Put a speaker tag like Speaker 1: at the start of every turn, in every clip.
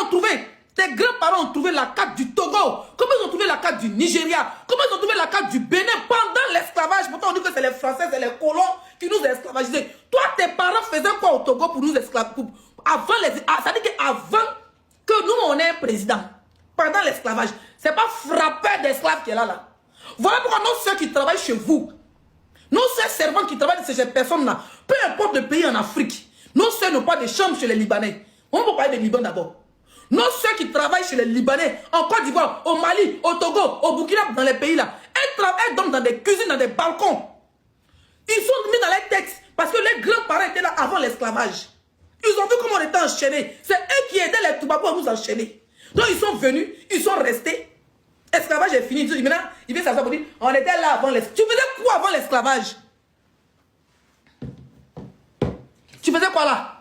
Speaker 1: trouvé, tes grands-parents ont trouvé la carte du Togo. Comment ils ont trouvé la carte du Nigeria? Comment ils ont trouvé la carte du Bénin pendant l'esclavage? Pourtant, on dit que c'est les Français, c'est les colons qui nous esclavagisaient. Toi, tes parents faisaient quoi au Togo pour nous esclavagiser? Avant les... ça dit qu'avant que nous, on ait un président, pendant l'esclavage, c'est pas frappeur d'esclaves qui est là. Voilà pourquoi nos soeurs qui travaillent chez vous, nos soeurs servantes qui travaillent chez ces personnes-là, peu importe le pays en Afrique, nos soeurs n'ont pas de chambre chez les Libanais. On peut parler des Liban d'abord. Nos soeurs qui travaillent chez les Libanais, en Côte d'Ivoire, au Mali, au Togo, au Burkina, dans les pays-là, elles dorment dans des cuisines, dans des balcons. Ils sont mis dans les textes parce que les grands-parents étaient là avant l'esclavage. Ils ont vu comment on était enchaînés. C'est eux qui aidaient les Toubabos à nous enchaîner. Donc ils sont venus, ils sont restés. L'esclavage est fini. Maintenant, il vient s'asseoir pour dire, on était là avant l'esclavage. Tu faisais quoi avant l'esclavage? Tu faisais quoi là?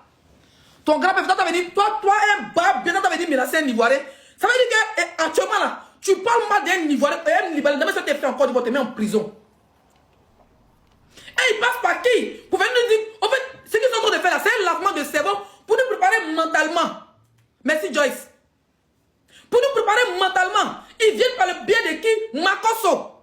Speaker 1: Ton grand-père, t'avait dit, toi, un bas, bien, t'avais dit, mais là, c'est un Ivoirien. Ça veut dire qu'actuellement, là, tu parles mal d'un Ivoirien, un Libanais, demain, ça t'est fait encore, tu vas te mettre en prison. Et il passe par qui? Pour venir nous dire, en fait, ce qu'ils sont en train de faire là, c'est un lavement de cerveau pour nous préparer mentalement. Merci, Joyce. Pour nous préparer mentalement. Ils viennent par le biais de qui? Makosso.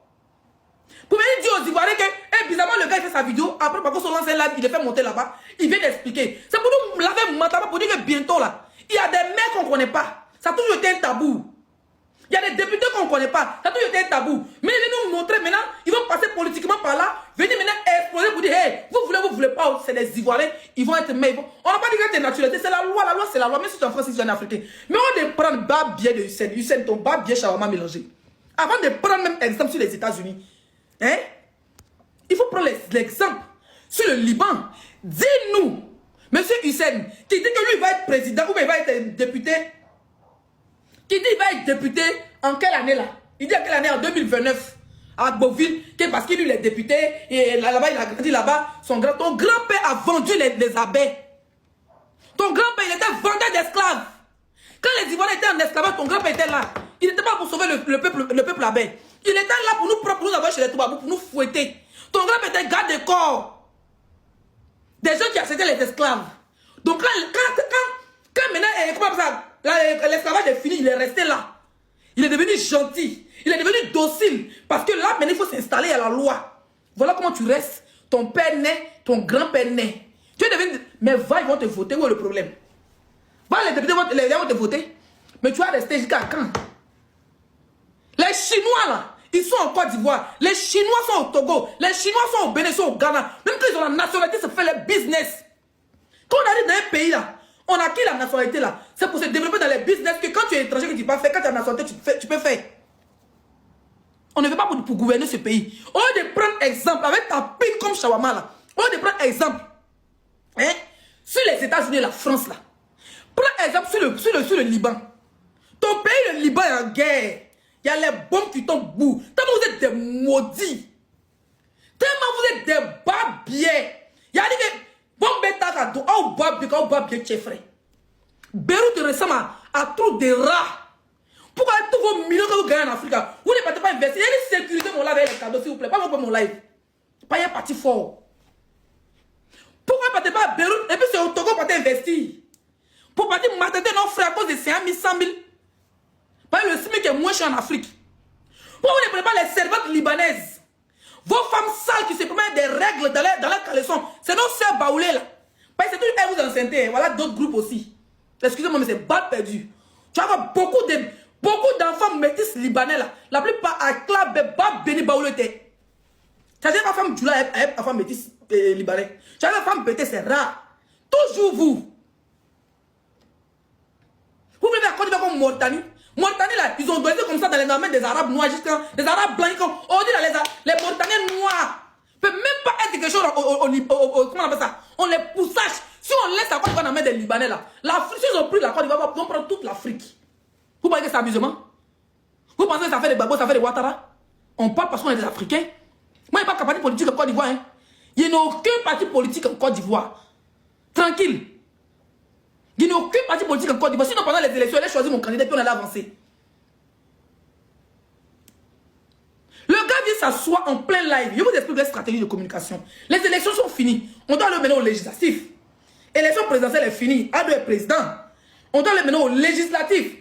Speaker 1: Pour venir dire aux Ivoiriens que, bizarrement, le gars il fait sa vidéo, après Makosso lance un live, il les fait monter là-bas, il vient d'expliquer. C'est pour nous laver mentalement, pour dire que bientôt là, il y a des mecs qu'on ne connaît pas. Ça a toujours été un tabou. Il y a des députés qu'on ne connaît pas. Ça a toujours été un tabou. Mais ils viennent nous montrer maintenant, ils vont passer politiquement par là, venir maintenant exploser pour dire, hey, vous voulez pas, c'est des Ivoiriens, ils vont être mecs. On n'a pas dit que c'est naturalité, c'est la loi c'est la loi, même si tu es en France, si tu es en Africain. Mais on va prendre bas biais de Hussein, ton bas biais shawarma mélangé. Avant de prendre même exemple sur les États-Unis, hein, il faut prendre l'exemple sur le Liban. Dis-nous, monsieur Hussein, qui dit que lui va être président ou il va être député, qui dit qu'il va être député en quelle année là? Il dit en quelle année? En 2029 à Beauville, parce qu'il est député et là-bas il a grandi là-bas. Ton grand-père a vendu les abeilles. Ton grand-père il était vendeur d'esclaves. Quand les Ivoiriens étaient en esclavage, ton grand-père était là. Il n'était pas pour sauver le peuple abeille. Il était là pour nous avoir chez les Toubabous, pour nous fouetter. Ton grand-père était garde de corps. Des gens qui acceptaient les esclaves. Donc quand maintenant, l'esclavage est fini, il est resté là. Il est devenu gentil. Il est devenu docile. Parce que là, maintenant, il faut s'installer à la loi. Voilà comment tu restes. Ton père naît, ton grand-père naît. Tu es devenu... Mais va, ils vont te voter. Où est le problème? Va, les députés vont te voter. Mais tu vas rester jusqu'à quand? Les Chinois, là, ils sont en Côte d'Ivoire. Les Chinois sont au Togo. Les Chinois sont au Bénin, sont au Ghana. Même quand ils ont la nationalité, ça fait le business. Quand on arrive dans un pays, là, on a acquis la nationalité là. C'est pour se développer dans les business que quand tu es étranger, que tu ne peux pas faire, quand tu as la nationalité, tu peux faire. On ne veut pas pour gouverner ce pays. Au lieu de prendre exemple avec ta pile comme shawarma là, au lieu de prendre exemple hein, sur les États-Unis et la France là, prends exemple sur le Liban. Ton pays, le Liban, est en guerre. Il y a les bombes qui tombent bout. Tellement vous êtes des maudits. Tellement vous êtes des babiers. Il y a des bon bêta à tout, on boit bien chez frère. Beyrouth ressemble à trop de rats. Pourquoi tous vos millions que vous gagnez en Afrique, vous ne partez pas investir? Il y a une sécurité mon live avec les cadeaux, s'il vous plaît. Pas mon live. Pas un parti fort. Pourquoi ne partez pas à Beyrouth et puis c'est au Togo pour investir? Pour partir maltraiter nos frères à cause de 5 000, 100 000. Parce que le SMIC est moins cher en Afrique. Pourquoi vous ne prenez pas les servantes libanaises? Vos femmes sales qui se permettent des règles dans leur caleçon, c'est nos sœurs baoulées là. Parce que c'est une elles vous enceintes. Voilà d'autres groupes aussi. Excusez-moi, mais c'est balle perdu. Tu vas avoir beaucoup d'enfants métis libanais là. La plupart à Club Béni baoulé. Tu as des femmes du là, à femmes métis libanais. Tu as des femmes pétées, c'est rare. Toujours vous. Vous venez à Côte d'Ivoire comme Mauritanie. Mauritanie là, ils ont donné comme ça dans les domaines des Arabes noirs jusqu'à des Arabes blancs. On dit là, les Mauritaniens noirs ne peuvent même pas être quelque chose comment on appelle ça? On les poussage. Si on laisse la Côte d'Ivoire dans la main des Libanais là, l'Afrique, si ils ont pris la Côte d'Ivoire, ils vont prendre toute l'Afrique. Vous pensez que c'est amusement? Vous pensez que ça fait des babos, ça fait des Ouattara? On parle parce qu'on est des Africains. Moi, il n'y a pas de parti politique en Côte d'Ivoire. Hein. Il n'y a aucun parti politique en Côte d'Ivoire. Tranquille. Il n'y a aucun parti politique en Côte d'Ivoire. Sinon, pendant les élections, elle a choisi mon candidat, puis on allait avancer. Le gars vient s'asseoir en plein live. Je vous explique les stratégies de communication. Les élections sont finies. On doit le mener au législatif. L'élection présidentielle est finie. A2 est président. On doit les mener au législatif.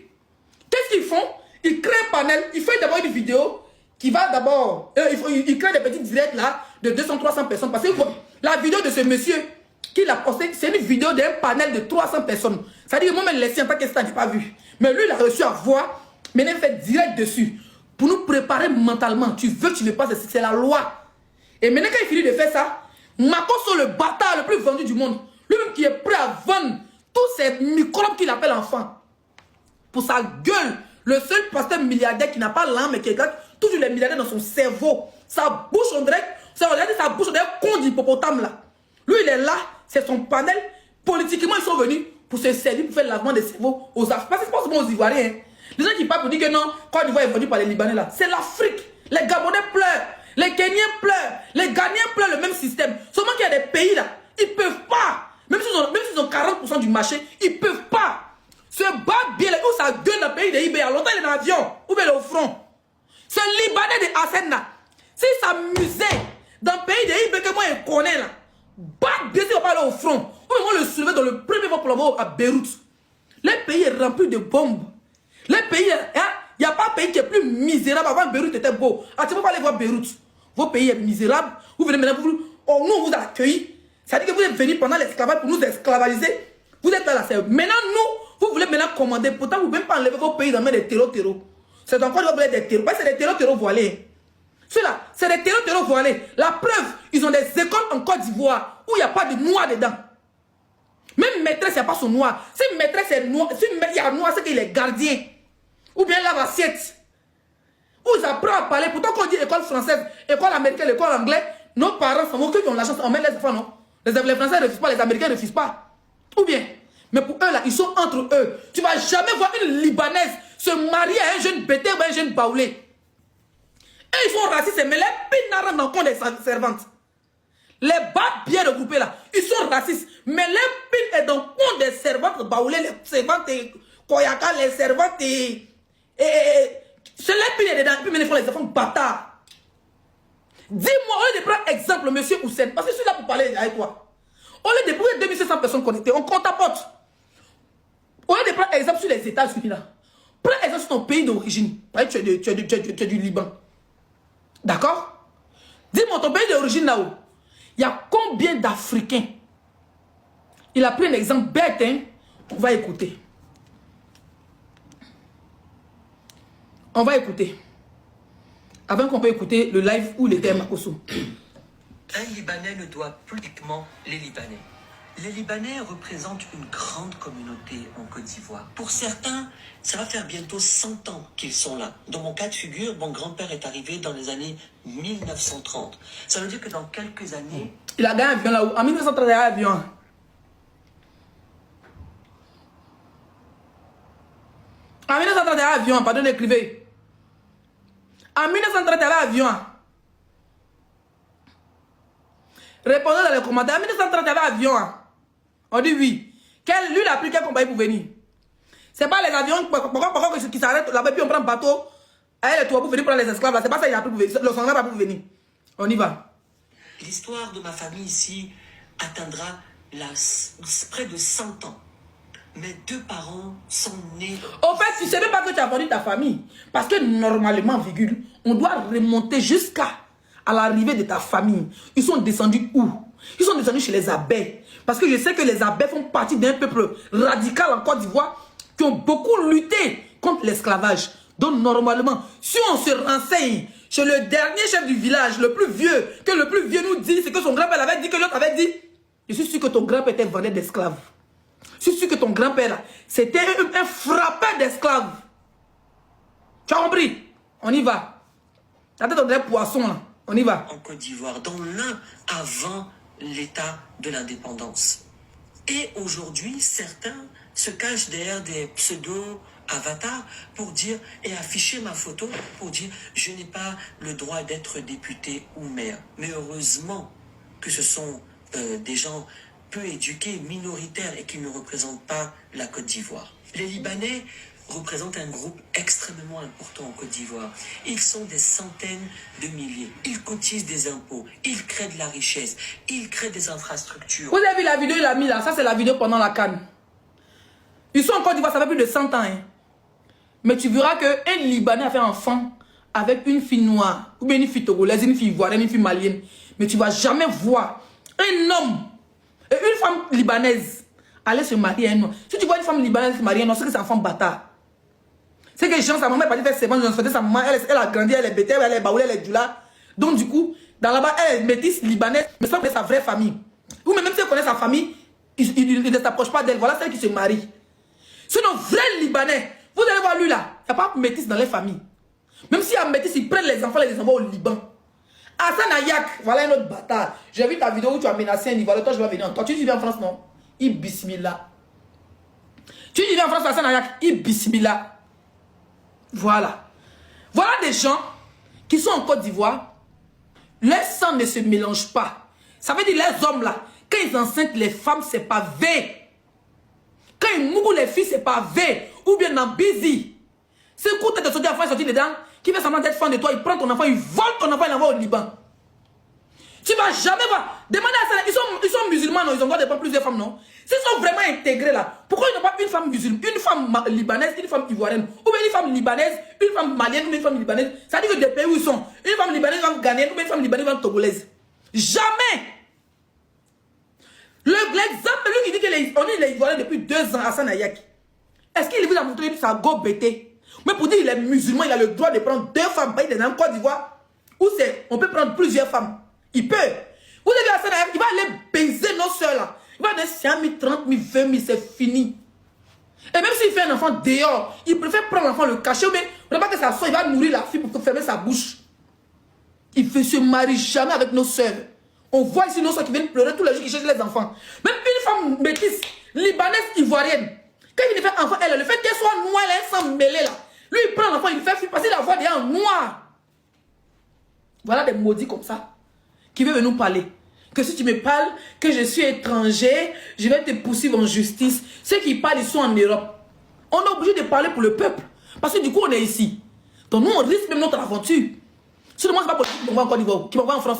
Speaker 1: Qu'est-ce qu'ils font? Ils créent un panel, ils font d'abord une vidéo qui va d'abord... ils créent des petits directs là de 200-300 personnes. Parce que la vidéo de ce monsieur qui l'a posté, c'est une vidéo d'un panel de 300 personnes. Ça dit que moi-même, les siens, en tant que je n'ai pas vu. Mais lui, il a reçu à voir, mais il a fait direct dessus. Pour nous préparer mentalement. Tu veux que tu le passes, c'est la loi. Et maintenant, quand il finit de faire ça, Makosso, le bâtard le plus vendu du monde, lui-même qui est prêt à vendre tous ces microbes qu'il appelle enfants, pour sa gueule, le seul pasteur milliardaire qui n'a pas l'âme, mais qui regarde toujours les milliardaires dans son cerveau. Sa bouche, on dirait, sa bouche, on dirait con d'hippopotame là. Lui, il est là, c'est son panel. Politiquement, ils sont venus pour se servir, pour faire le lavement des cerveaux aux Africains. Parce que c'est pas seulement aux Ivoiriens. Hein. Les gens qui parlent pour dire que non, Côte d'Ivoire est vendu par les Libanais là. C'est l'Afrique. Les Gabonais pleurent. Les Kenyans pleurent. Les Ghanéens pleurent le même système. Seulement qu'il y a des pays là, ils ne peuvent pas. Même s'ils ont 40% du marché, ils ne peuvent pas se battre bien. Où ça gueule dans le pays de IB. Il y a longtemps, il est dans l'avion. Où il est au front. Ce Libanais de Hassan là, s'il s'amusait dans le pays de IB que moi je connais là, battre bien, il va pas aller au front. Ou ils vont le soulever dans le premier vol pour l'avoir à Beyrouth. Le pays est rempli de bombes. Le pays, il n'y a pas un pays qui est plus misérable. Avant, Beyrouth était beau. Ah, tu ne peux pas aller voir Beyrouth. Vos pays est misérable. Vous venez maintenant, nous, on vous a accueillis. Ça veut dire que vous êtes venus pendant l'esclavage pour nous esclavagiser. Vous êtes là, là. Maintenant, nous, vous voulez maintenant commander. Pourtant, vous ne pouvez même pas enlever vos pays dans les mains des terreaux. C'est encore des terreaux. C'est des terreaux voilés. Ceux-là, c'est des terreaux voilés. La preuve, ils ont des écoles en Côte d'Ivoire où il n'y a pas de noir dedans. Même maîtresse, il n'y a pas son noir. Si maîtresse est noir, si il y a noir, c'est qu'il est gardien. Ou bien lave assiette. Où ils apprennent à parler. Pourtant, quand on dit école française, école américaine, école anglaise, nos parents sont qui ont la chance, on met les enfants, non? Les Français ne refusent pas, les Américains ne refusent pas. Ou bien, mais pour eux là, ils sont entre eux. Tu ne vas jamais voir une Libanaise se marier à un jeune bété ou à un jeune baoulé. Et ils sont racistes, mais les pinards rentrent dans le compte des servantes. Les bas bien regroupés là, ils sont racistes. Mais les pins est dans le compte des servantes baoulées, les servantes koyaka, les servantes c'est les pins dedans. Puis ils font les enfants bâtards. Dis-moi, au lieu de prendre exemple, monsieur Hussein, parce que je suis là pour parler avec toi. Au lieu de prendre 2500 personnes connectées, on compte à pote. Au lieu de prendre exemple sur les États-Unis là, prends exemple sur ton pays d'origine. Tu es du Liban. D'accord? Dis-moi, ton pays d'origine là-haut, il y a combien d'Africains? Il a pris un exemple bête, hein? On va écouter. On va écouter. Avant qu'on peut écouter le live où il était Makosso.
Speaker 2: Un Libanais ne doit plus uniquement les Libanais. Les Libanais représentent une grande communauté en Côte d'Ivoire. Pour certains, ça va faire bientôt 100 ans qu'ils sont là. Dans mon cas de figure, mon grand-père est arrivé dans les années 1930. Ça veut dire que dans quelques années...
Speaker 1: Il a gagné un avion là-haut. En 1930, il a un avion. En 1930, il a un avion. Pardon d'écriver. En 1930, il y avait un avion. Répondez dans les commentaires. En 1930, il y avait un avion. On dit oui. Lui, il a pris quel compagnie pour venir? C'est pas les avions qui s'arrêtent là-bas, puis on prend un bateau. Allez, les toits pour venir prendre les esclaves. C'est pas ça qu'il a pris pour venir. Le Sangra n'a pas pour venir. On y va.
Speaker 2: L'histoire de ma famille ici atteindra près de 100 ans. Mes deux parents sont nés...
Speaker 1: Au fait, tu ne sais même pas que tu as vendu ta famille. Parce que normalement, virgule, on doit remonter jusqu'à l'arrivée de ta famille. Ils sont descendus où? Ils sont descendus chez les abeilles. Parce que je sais que les abeilles font partie d'un peuple radical en Côte d'Ivoire qui ont beaucoup lutté contre l'esclavage. Donc normalement, si on se renseigne chez le dernier chef du village, le plus vieux, que le plus vieux nous dit, c'est que son grand-père avait dit, que l'autre avait dit, je suis sûr que ton grand-père était vendeur d'esclaves. Je suis sûr que ton grand-père là, c'était un frappeur d'esclaves. Tu as compris? On y va. La tête d'un poisson là. On y va.
Speaker 2: En Côte d'Ivoire, dans l'un avant l'état de l'indépendance. Et aujourd'hui, certains se cachent derrière des pseudo-avatars pour dire et afficher ma photo pour dire je n'ai pas le droit d'être député ou maire. Mais heureusement que ce sont des gens peu éduqués, minoritaires et qui ne représentent pas la Côte d'Ivoire. Les Libanais représentent un groupe extrêmement important en Côte d'Ivoire. Ils sont des centaines de milliers. Ils cotisent des impôts. Ils créent de la richesse. Ils créent des infrastructures.
Speaker 1: Vous avez vu la vidéo, il a mis là. Ça, c'est la vidéo pendant la CAN. Ils sont en Côte d'Ivoire, ça fait plus de 100 ans. Hein. Mais tu verras qu'un Libanais a fait un enfant avec une fille noire, ou bien une fille togolaise, une fille ivoirienne, une fille malienne. Mais tu ne vas jamais voir un homme et une femme libanaise aller se marier à un homme. Si tu vois une femme libanaise se marier à un homme, c'est que c'est un femme bâtard. C'est que sa maman est partie faire ses bandes, sa maman, elle a grandi, elle est bêtée, elle est baoulée, elle est djoula. Donc du coup, dans là-bas, elle est métisse libanaise, mais sans connaître sa vraie famille. Ou même si elle connaît sa famille, il ne s'approche pas d'elle. Voilà celle qui se marie. Sinon, vrai Libanais, vous allez voir lui là, il n'y a pas métisse dans les familles. Même si il y a métisse, ils prennent les enfants et les envoient au Liban. Hassan Ayak, voilà un autre bâtard. J'ai vu ta vidéo où tu as menacé un Ivoirien. Toi, je vais venir. Toi, tu viens en France, non? Bismillah. Tu viens en France, Hassan Ayak. Bismillah. Voilà. Voilà des gens qui sont en Côte d'Ivoire. Leur sang ne se mélange pas. Ça veut dire les hommes là, quand ils enceintent les femmes, c'est pas V. Quand ils mourent les filles, c'est pas V. Ou bien dans busy. C'est coup de sortir enfant, sortir dedans, qui fait semblant d'être fan de toi, il prend ton enfant, il vole ton enfant, il l'envoie au Liban. Tu vas jamais voir. Demandez à ça, ils sont musulmans, non? Ils ont droit de prendre plusieurs femmes, non? S'ils sont vraiment intégrés là, pourquoi ils n'ont pas une femme musulmane, une femme libanaise, une femme ivoirienne, ou bien une femme libanaise, une femme malienne, ou une femme libanaise? Ça veut dire que des pays où ils sont, une femme libanaise, une femme ghanéenne, ou bien une femme libanaise, une femme togolaise. Jamais! L'exemple, lui qui dit qu'on est les Ivoiriens depuis 2 ans, Hassan Ayak, est-ce qu'il vous a montré sa go bêtée? Mais pour dire qu'il est musulman, il a le droit de prendre 2 femmes. Il est en Côte d'Ivoire, où on peut prendre plusieurs femmes. Il peut. Vous avez vu Hassan Ayak, il va aller baiser nos soeurs là. Il va donner 5 000, 30 000, 20 000, c'est fini. Et même s'il fait un enfant dehors, il préfère prendre l'enfant, le cacher, mais on ne pas que ça soit, il va nourrir la fille pour fermer sa bouche. Il ne se marie jamais avec nos soeurs. On voit ici nos soeurs qui viennent pleurer tous les jours, qui cherchent les enfants. Même une femme métisse, libanaise, ivoirienne, quand il fait un enfant, elle, le fait qu'elle soit noire, elle s'en mêler là. Lui, il prend l'enfant, il fait passer la voix déjà en noir. Voilà des maudits comme ça, qui veulent nous parler. Que si tu me parles, que je suis étranger, je vais te poursuivre en justice. Ceux qui parlent, ils sont en Europe. On est obligé de parler pour le peuple. Parce que du coup, on est ici. Donc nous, on risque même notre aventure. Si moi, ce n'est pas politique qui m'envoie en Côte d'Ivoire, qui m'envoie en France.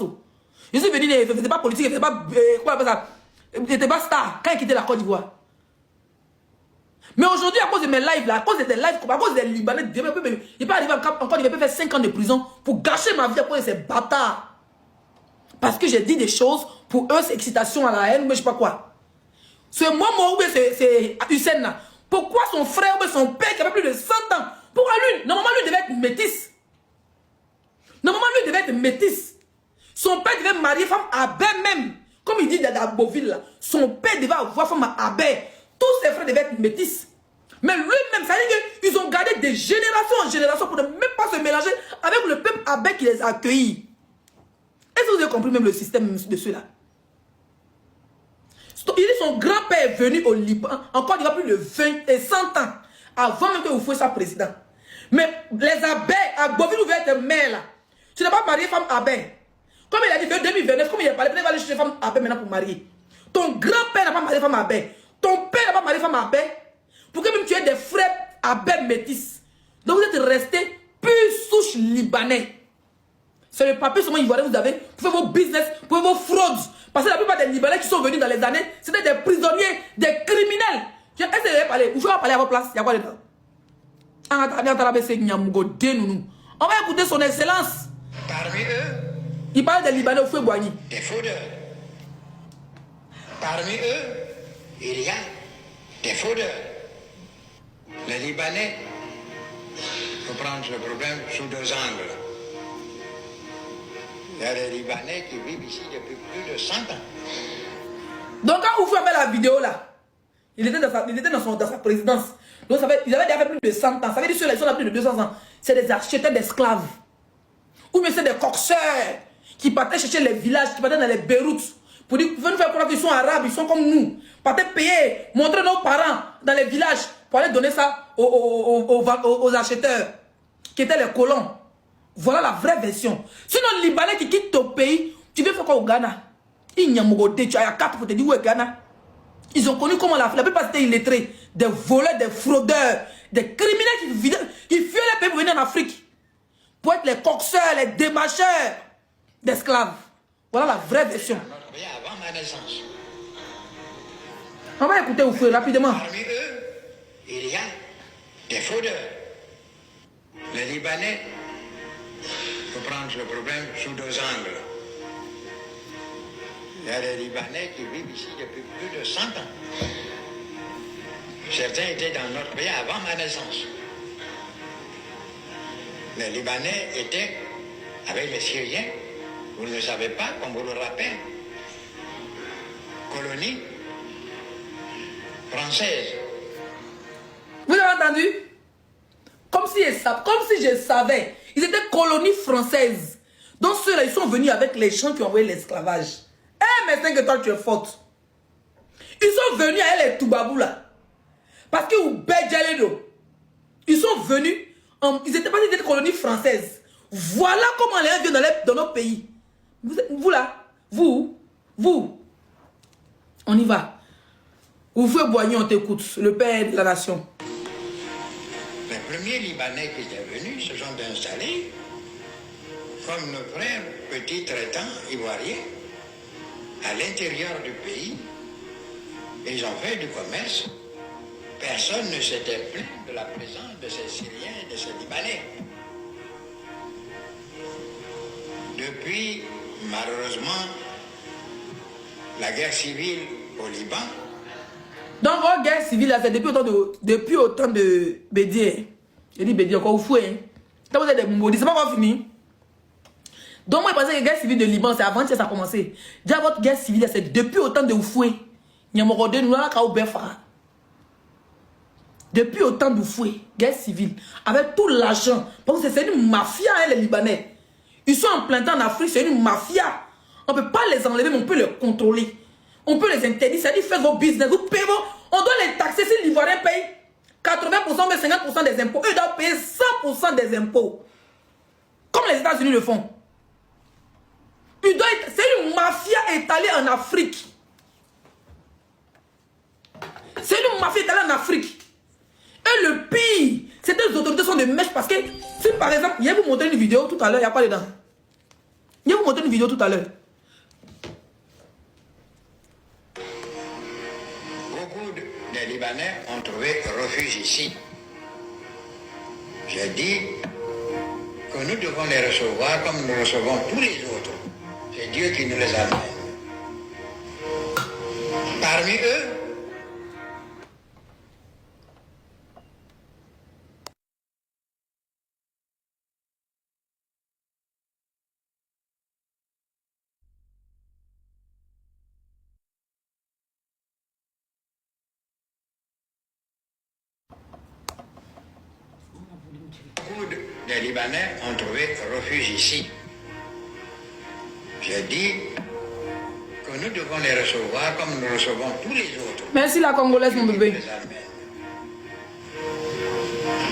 Speaker 1: Je suis venu, il ne faisait pas politique, il ne faisait pas, quoi on appelle ça, il n'était pas star quand il quittait la Côte d'Ivoire. Mais aujourd'hui, à cause de mes lives là, à cause des lives, à cause des Libanais, il peut arriver en Côte d'Ivoire, il peut faire 5 ans de prison pour gâcher ma vie à cause de ces bâtards. Parce que j'ai dit des choses, pour eux, c'est excitation à la haine, mais je sais pas quoi. C'est moi, ou bien c'est Hussein là. Pourquoi son frère ou bien son père qui avait plus de 100 ans, pourquoi lui, normalement lui devait être métis. Normalement lui devait être métis. Son père devait marier femme abbé même. Comme il dit dans Beauville là. Son père devait avoir femme abbé. Tous ses frères devaient être métis. Mais lui-même, ça veut dire qu'ils ont gardé de génération en génération pour ne même pas se mélanger avec le peuple abbé qui les a accueillis. Est-ce que vous avez compris même le système de ceux-là? Il dit son grand-père est venu au Liban, encore il y a plus de 20 et 100 ans, avant même que vous soyez sa président. Mais les abbés, à Beauville, vous êtes maire là. Tu n'as pas marié femme abbé. Comme il a dit, 2029, comme il a parlé, peut-être va aller chercher femme abbé maintenant pour marier. Ton grand-père n'a pas marié femme abbé. Ton père n'a pas marié femme abbé. Pour que même tu aies des frères abbé métis. Donc vous êtes restés pure souche libanais. C'est le papier seulement ivoirien vous avez pour faire vos business, pour faire vos fraudes. Parce que la plupart des Libanais qui sont venus dans les années, c'était des prisonniers, des criminels. Est-ce que vous allez parler? Ou je vais parler à votre place? Il y a quoi dedans? On va écouter son excellence.
Speaker 3: Parmi eux,
Speaker 1: il parle des Libanais au feu Boigny.
Speaker 3: des fraudeurs. Parmi eux, il y a des fraudeurs. Les Libanais, il faut prendre ce problème sous 2 angles. Il y a des Libanais qui vivent ici depuis plus de 100 ans.
Speaker 1: Donc quand Oufou a fait la vidéo là, il était dans sa présidence. Donc ils avaient déjà fait plus de 100 ans. Ça veut dire que ceux-là, ils sont là plus de 200 ans. C'est des architectes d'esclaves. Ou bien c'est des coxeurs qui partaient chercher les villages, qui partaient dans les Beyrouth. Pour dire, vous nous faire croire qu'ils sont arabes, ils sont comme nous. Partaient payer, montrer nos parents dans les villages pour aller donner ça aux acheteurs, qui étaient les colons. Voilà la vraie version. Sinon, les Libanais qui quittent ton pays, tu veux faire quoi au Ghana? Il n'y a pas tu as 4 pour te dire où est Ghana. Ils ont connu comment la plupart étaient illettrés, des voleurs, des fraudeurs, des criminels qui fuyaient les pays pour venir en Afrique. Pour être les coxeurs, les démarcheurs d'esclaves. Voilà la vraie version.
Speaker 3: Bien avant ma naissance.
Speaker 1: On va écouter Oufou rapidement.
Speaker 3: Parmi eux, il y a des fraudeurs. Les Libanais, il faut prendre le problème sous deux angles. Il y a des Libanais qui vivent ici depuis plus de 100 ans. Certains étaient dans notre pays avant ma naissance. Les Libanais étaient avec les Syriens, vous ne le savez pas, comme vous le rappelez, colonie française.
Speaker 1: Vous avez entendu? Comme si je savais. Ils étaient colonies françaises. Donc ceux-là, ils sont venus avec les gens qui ont envoyé l'esclavage. Eh, mais c'est que toi, tu es forte. Ils sont venus avec les Toubabou là. Parce que vous Bédjaledo. Ils sont venus, ils étaient pas des colonies françaises. Voilà comment les gens viennent dans nos pays. Vous là, vous, on y va. Vous faites Boigny, on t'écoute, le père de la nation.
Speaker 3: Les premiers Libanais qui étaient venus se sont installés comme nos frères petits traitants ivoiriens à l'intérieur du pays. Ils ont fait du commerce. Personne ne s'était plaint de la présence de ces Syriens et de ces Libanais. Depuis, malheureusement, la guerre civile au Liban.
Speaker 1: Donc, votre guerre civile, c'est depuis autant de Bédier. Je dis Bédier, encore vous fouez. Quand vous êtes des maudits, c'est pas encore fini. Donc, moi, je pensais que la guerre civile de Liban, c'est avant que ça a commencé. Déjà, votre guerre civile, c'est depuis autant de Oufoué. Depuis autant d'Oufoué, guerre civile, avec tout l'argent. Parce que c'est une mafia, hein, les Libanais. Ils sont en plein temps en Afrique, c'est une mafia. On ne peut pas les enlever, mais on peut les contrôler. On peut les interdire, c'est-à-dire faire vos business, vous payez vos... On doit les taxer si l'Ivoirien paye 80% mais 50% des impôts. Eux doivent payer 100% des impôts. Comme les États-Unis le font. C'est une mafia étalée en Afrique. C'est une mafia étalée en Afrique. Et le pire, c'est que les autorités sont de mèche parce que, si par exemple, je vais vous montrer une vidéo tout à l'heure, il n'y a pas dedans. Je vais vous montrer une vidéo tout à l'heure.
Speaker 3: Beaucoup des Libanais ont trouvé refuge ici. J'ai dit que nous devons les recevoir comme nous recevons tous les autres. C'est Dieu qui nous les amène. Parmi eux, beaucoup des Libanais ont trouvé refuge ici. J'ai dit que nous devons les recevoir comme nous recevons tous les autres.
Speaker 1: Merci la Congolaise, mon bébé.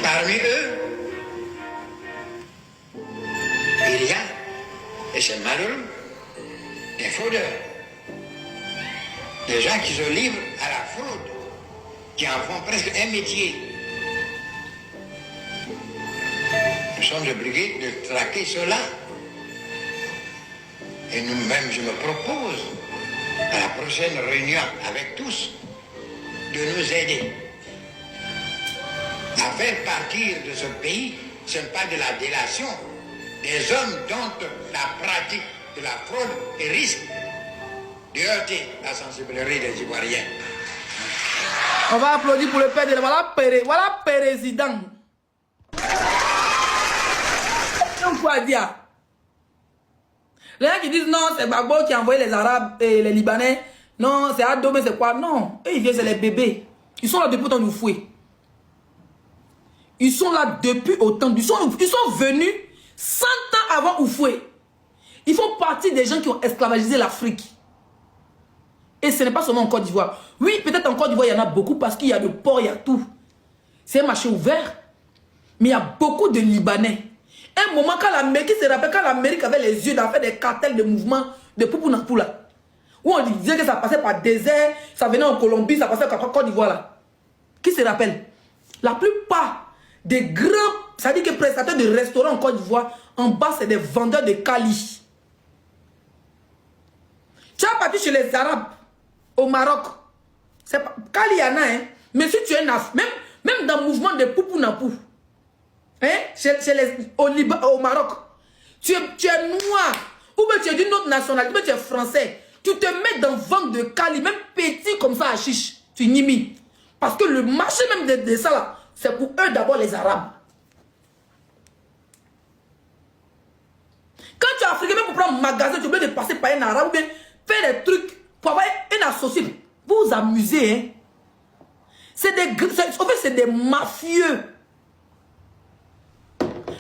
Speaker 3: Parmi eux, il y a, et c'est malheureux, des fraudeurs. Des gens qui se livrent à la fraude, qui en font presque un métier. Nous sommes obligés de traquer cela. Et nous-mêmes, je me propose, à la prochaine réunion avec tous, de nous aider à faire partir de ce pays, ce n'est pas de la délation, des hommes dont la pratique de la fraude et risque de heurter la sensibilité des Ivoiriens.
Speaker 1: On va applaudir pour le père de la... Voilà président. On peut dire. Les gens qui disent non, c'est Gbagbo qui a envoyé les Arabes et les Libanais. Non, c'est Ado, mais c'est quoi? Non, eux, ils viennent, c'est les bébés. Ils sont là depuis autant de fouet. Ils sont là depuis autant. Ils sont venus 100 ans avant Oufoué. Ils font partie des gens qui ont esclavagisé l'Afrique. Et ce n'est pas seulement en Côte d'Ivoire. Oui, peut-être en Côte d'Ivoire, il y en a beaucoup parce qu'il y a le port, il y a tout. C'est un marché ouvert. Mais il y a beaucoup de Libanais. Un moment, quand l'Amérique se rappelle, quand l'Amérique avait les yeux dans faire des cartels de mouvements de Poupounapula, où on disait que ça passait par désert, ça venait en Colombie, ça passait en Côte d'Ivoire là. Qui se rappelle? La plupart des grands, c'est-à-dire que prestataires de restaurants en Côte d'Ivoire, en bas, c'est des vendeurs de Kali. Tu as parti chez les Arabes, au Maroc. Kali, il y en a, hein. Mais si tu es même Même dans le mouvement de Poupounapou, hein, au Maroc, tu es noir, ou bien tu es d'une autre nationalité, ou bien tu es français, tu te mets dans le ventre de Kali, même petit comme ça à chiche, tu nimis. Parce que le marché même de ça là, c'est pour eux d'abord les Arabes. Quand tu es africain, même pour prendre un magasin, tu es obligé de passer par un arabe ou bien faire des trucs pour avoir un associé. Vous vous amusez, hein? En fait, c'est des mafieux.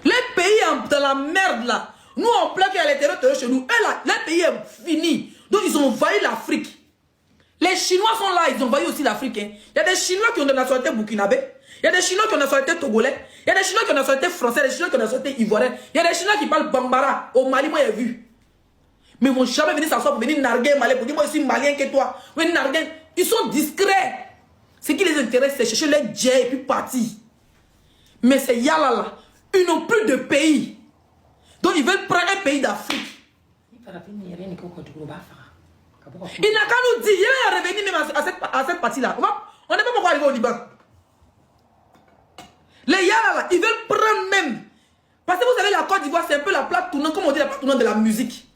Speaker 1: Les pays dans la merde là, nous on plaque à l'intérieur de chez nous. Eux là, le pays est fini. Donc ils ont envahi l'Afrique. Les Chinois sont là, ils ont envahi aussi l'Afrique. Hein. Il y a des Chinois qui ont de la nationalité burkinabé. Il y a des Chinois qui ont de la nationalité togolais. Il y a des Chinois qui ont de la nationalité française. Il y a des Chinois qui ont de la nationalité ivoirienne. Il y a des Chinois qui parlent bambara. Au Mali, moi j'ai vu. Mais ils ne vont jamais venir s'asseoir pour venir narguer malais. Pour dire moi je suis malien que toi. Oui, narguer. Ils sont discrets. Ce qui les intéresse, c'est chercher les jets et puis partir. Mais ces Yalala, ils n'ont plus de pays. Donc ils veulent prendre un pays d'Afrique. Il n'a qu'à nous dire, il va revenir même à cette partie-là. On n'est pas pourquoi arriver au Liban. Les Yalala, ils veulent prendre même. Parce que vous savez, la Côte d'Ivoire, c'est un peu la plaque tournante, comme on dit, la plaque tournante de la musique.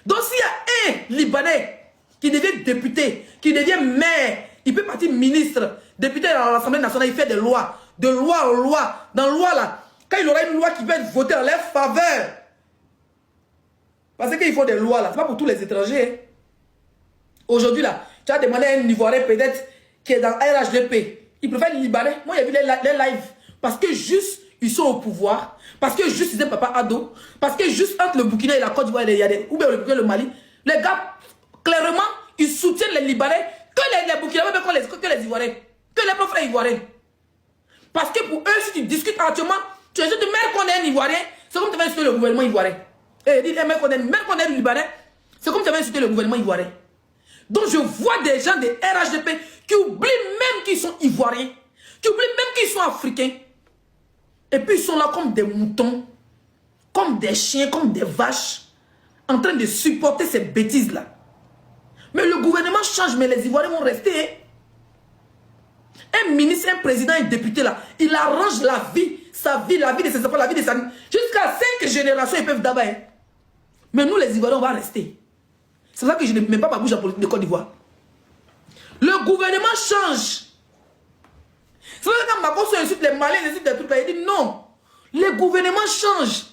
Speaker 1: Donc s'il y a un Libanais qui devient député, qui devient maire, il peut partir ministre, député à l'Assemblée nationale, il fait des lois, de loi en loi. Dans loi là, quand il aura une loi qui va être votée en leur faveur. Parce qu'il faut des lois là, c'est pas pour tous les étrangers. Aujourd'hui là, tu as demandé à un Ivoirien peut-être qui est dans RHDP. Il préfère le Libanais. Moi j'ai vu les lives. Parce que juste ils sont au pouvoir. Parce que juste ils aiment Papa Ado. Parce que juste entre le Burkina et la Côte d'Ivoire, ou bien le Burkina et le Mali, les gars, clairement, ils soutiennent les Libanais que les Burkinabés, que les Ivoiriens. Que les pauvres frères Ivoiriens. Parce que pour eux, si tu discutes actuellement, tu es juste de même qu'on est un Ivoirien, c'est comme tu vas insulter le gouvernement ivoirien. Et dis, même qu'on est Libanais, c'est comme tu vas insulter le gouvernement ivoirien. Donc je vois des gens de RHDP qui oublient même qu'ils sont Ivoiriens, qui oublient même qu'ils sont Africains. Et puis ils sont là comme des moutons, comme des chiens, comme des vaches, en train de supporter ces bêtises-là. Mais le gouvernement change, mais les Ivoiriens vont rester. Hein? Un ministre, un président, un député là, il arrange la vie, sa vie, la vie de ses enfants, la vie de sa vie. Jusqu'à 5 générations, ils peuvent d'abord. Hein? Mais nous, les Ivoiriens, on va rester. C'est pour ça que je ne mets pas ma bouche en politique de Côte d'Ivoire. Le gouvernement change. C'est pour ça que quand Macron insulte les Maliens, il insulte des trucs là, il dit non. Le gouvernement change.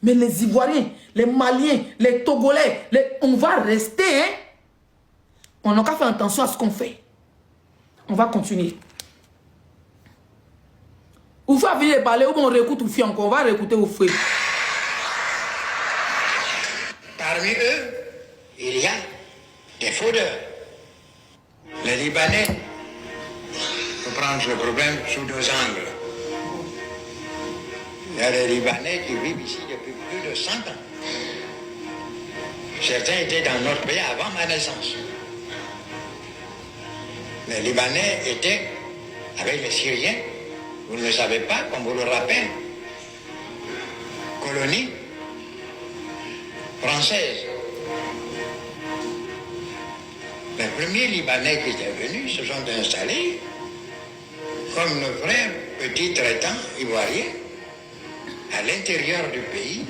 Speaker 1: Mais les Ivoiriens, les Maliens, les Togolais, on va rester. Hein? On n'a qu'à faire attention à ce qu'on fait. On va continuer. Ou faut venir parler, ou on réécoute ou encore. On va réécouter au fouet.
Speaker 3: Parmi eux, il y a des fraudeurs. Les Libanais, il faut prendre le problème sous deux angles. Il y a des Libanais qui vivent ici depuis plus de 100 ans. Certains étaient dans notre pays avant ma naissance. Les Libanais étaient avec les Syriens, vous ne le savez pas, comme vous le rappelez, colonie française. Les premiers Libanais qui étaient venus se sont installés comme nos frères petits traitants ivoiriens à l'intérieur du pays.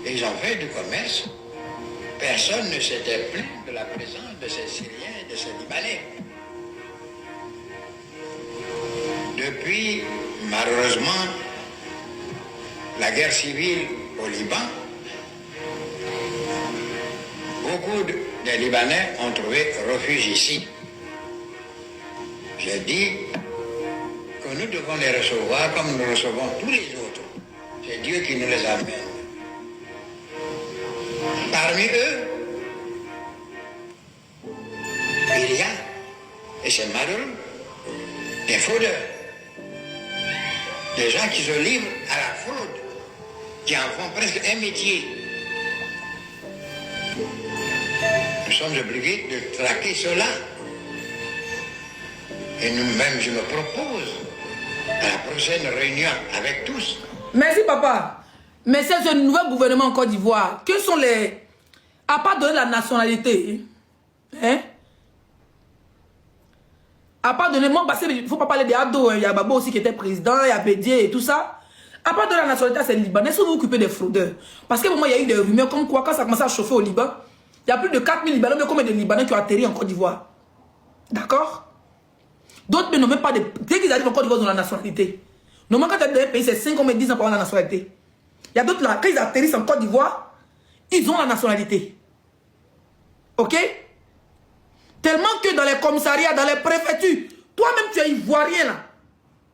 Speaker 3: Et ils ont fait du commerce. Personne ne s'était plaint de la présence de ces Syriens et de ces Libanais. Depuis, malheureusement, la guerre civile au Liban, beaucoup de Libanais ont trouvé refuge ici. J'ai dit que nous devons les recevoir comme nous recevons tous les autres. C'est Dieu qui nous les amène. Parmi eux, il y a, et c'est malheureux, des fraudeurs. Des gens qui se livrent à la fraude, qui en font presque un métier. Nous sommes obligés de traquer cela. Et nous-mêmes, je me propose à la prochaine réunion avec tous.
Speaker 1: Merci papa. Mais c'est ce nouvel gouvernement en Côte d'Ivoire. Quels sont les... À part donner la nationalité, hein? À part de moi, il ne faut pas parler des ados. Il y a Babo aussi qui était président, il y a Bédier et tout ça. À part de la nationalité, c'est le Libanais. Si vous vous occupez des fraudeurs. Parce qu'à un moment, il y a eu des rumeurs comme quoi, quand ça a commencé à chauffer au Liban, il y a plus de 4000 Libanais, mais combien de Libanais qui ont atterri en Côte d'Ivoire? D'accord? D'autres ne n'ont même pas de. Dès qu'ils arrivent en Côte d'Ivoire, ils ont la nationalité. Normalement, quand tu es dans un pays, c'est 5 ans, mais 10 ans pour avoir la nationalité. Il y a d'autres là, quand ils atterrissent en Côte d'Ivoire, ils ont la nationalité. Ok? Tellement que dans les commissariats, dans les préfectures, toi-même tu es ivoirien là.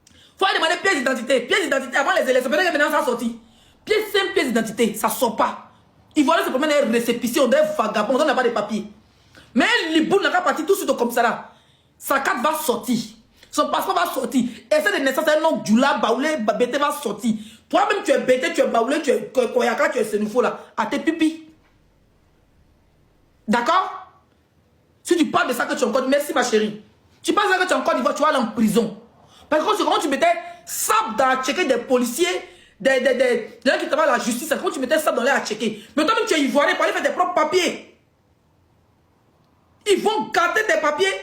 Speaker 1: Il faut aller demander pièce d'identité. Pièce d'identité avant les élections. Peut-être que maintenant ça sorti. Pièce d'identité, ça ne sort pas. Ivoirien se promène dans les récépissés, des vagabonds, on n'a pas de papiers. Mais les boules n'a pas parti tout de suite au commissariat. Sa carte va sortir. Son passeport va sortir. Essai de naissance, un nom Djoula, Baoulé, Bété va sortir. Toi-même tu es Bété, tu es Baoulé, tu es Koyaka, tu es Sénoufo là. À tes pipis. D'accord? Si tu parles de ça que tu es en Côte, merci ma chérie. Tu parles de ça que tu es en Côte d'Ivoire, tu vas aller en prison. Parce que comment tu mettais sable dans la checker des policiers, des gens qui travaillent à la justice, comment tu mettais sable dans l'air à checker. Mais toi-même tu es ivoirien pour aller faire tes propres papiers. Ils vont gâter tes papiers.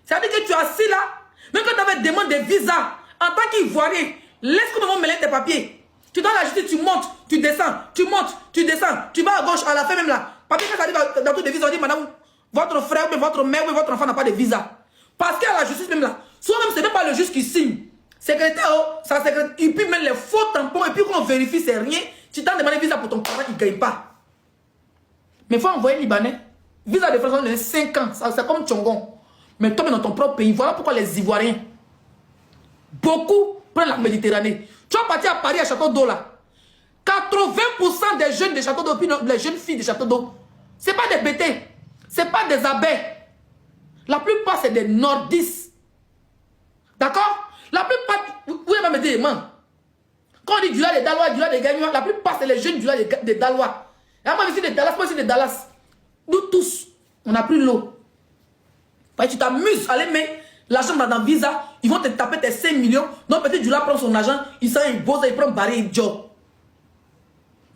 Speaker 1: C'est-à-dire que tu es assis là, même quand tu avais demande de visa, en tant qu'Ivoirien, laisse qu'on mêler tes papiers. Tu dois la justice, tu montes, tu descends, tu montes, tu descends, tu vas à gauche, à la fin même là. Papier quand ça arrive dans tous les visas, on dit madame, votre frère, ou votre mère, ou votre enfant n'a pas de visa. Parce qu'à la justice même là, souvent même c'est même pas le juge qui signe. Secrétaire, ça secrétaire, et puis même les faux tampons, et puis quand on vérifie c'est rien, tu t'en demandes visa pour ton parent, il ne gagne pas. Mais il faut envoyer Libanais. Visa de France, de 5 ans, c'est comme Tchongon. Mais toi, dans ton propre pays, voilà pourquoi les Ivoiriens, beaucoup prennent la Méditerranée. Tu vas partir à Paris, à Château d'eau là. 80% des jeunes de Château d'eau, puis les jeunes filles de Château d'eau, ce n'est pas des bêtés, ce n'est pas des abeilles. La plupart, c'est des nordistes. D'accord? La plupart, vous pouvez me dire, man, quand on dit Dula des Dalois, Dula des Gagnois, la plupart, c'est les jeunes Dula des Dalois. Et moi, ici, des Dallas, moi, ici, des Dallas. Nous tous, on a pris l'eau. Tu t'amuses à aller mettre l'argent dans un visa, ils vont te taper tes 5 millions. Donc peut-être Dula prend son argent, il s'en il bosse, il prend barré, il job.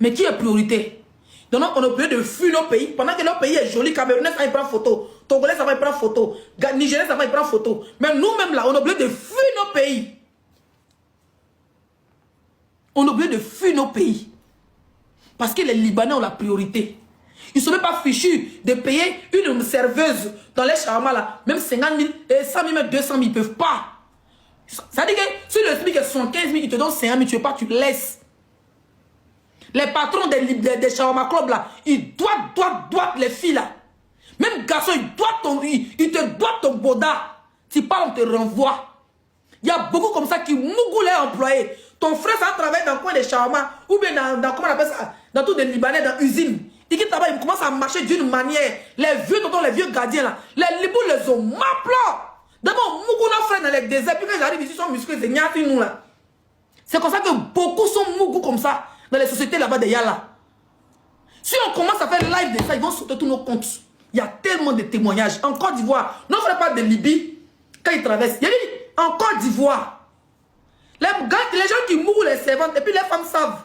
Speaker 1: Mais qui est priorité? Donc on est obligé de fuir nos pays. Pendant que notre pays est joli, Camerounais, ça va prendre photo. Togolais, ça va prendre photo. Nigérien, ça va prendre photo. Mais nous-mêmes là, on est obligé de fuir nos pays. On est obligé de fuir nos pays. Parce que les Libanais ont la priorité. Ils ne sont même pas fichus de payer une serveuse dans les shawarma là. Même 50 000, 100 000, même 200 000, ils ne peuvent pas. Ça veut dire que si le SMIC est 75 000, ils te donnent 50 000, tu ne veux pas, tu laisses. Les patrons des shawarma club là, ils doivent les filles là. Même garçon, ils te doivent ton boda. Tu parles, on te renvoie. Il y a beaucoup comme ça qui mougou les employés. Ton frère, ça travaille dans le coin des shawarma, ou bien dans comment on appelle ça, dans tout des Libanais, dans l'usine. Et qui là-bas, ils commencent à marcher d'une manière. Les vieux tontons, les vieux gardiens là, les libous les ont maplo. D'abord, mougou nos frères dans les déserts, puis quand ils arrivent ici, ils sont musclés, c'est nyati nous là. C'est comme ça que beaucoup sont mougou comme ça, dans les sociétés là-bas des Yala. Si on commence à faire live de ça, ils vont sauter tous nos comptes. Il y a tellement de témoignages. En Côte d'Ivoire, non, on ne pas de Libye, quand ils traversent. Il y a dit, en Côte d'Ivoire, les gens qui mourent les servantes, et puis les femmes savent.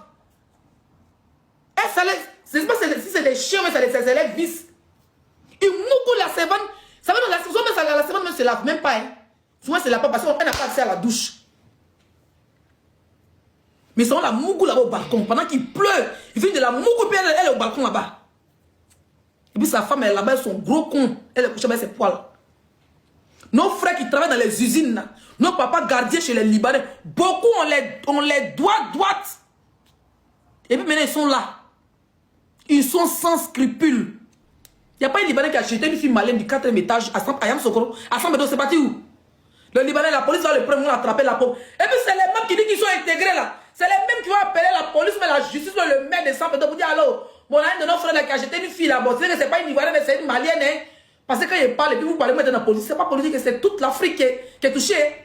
Speaker 1: Si c'est des chiens, mais c'est les vis. Ils mourent la servante. Ça veut dire la servante même se lave même pas. Hein. Souvent c'est la pas parce qu'elle n'a pas accès à la douche. Mais ils sont la mougou là-bas au balcon. Pendant qu'il pleut, il vient de la mougou, puis elle est au balcon là-bas. Et puis sa femme, elle est là-bas, son gros con. Elle est couchée avec ses poils. Nos frères qui travaillent dans les usines, là, nos papas gardiens chez les Libanais, beaucoup on les doit droite. Et puis maintenant ils sont là. Ils sont sans scrupules. Il n'y a pas un Libanais qui a jeté une fille malade du 4e étage à Yam Sokoro. À Sambedo, c'est parti où? Le Libanais, la police va le prendre, attraper la pauvre. Et puis c'est les mêmes qui disent qu'ils sont intégrés là. C'est les mêmes qui vont appeler la police, mais la justice, le maire de Sambedo pour dire allô. Bon, là, un de nos frères là, qui a jeté une fille là. Bon, c'est que c'est pas une Ivoirienne, mais c'est une Malienne. Hein? Parce que quand il parle et puis vous parlez maintenant de la police, c'est pas politique, c'est toute l'Afrique qui est touchée.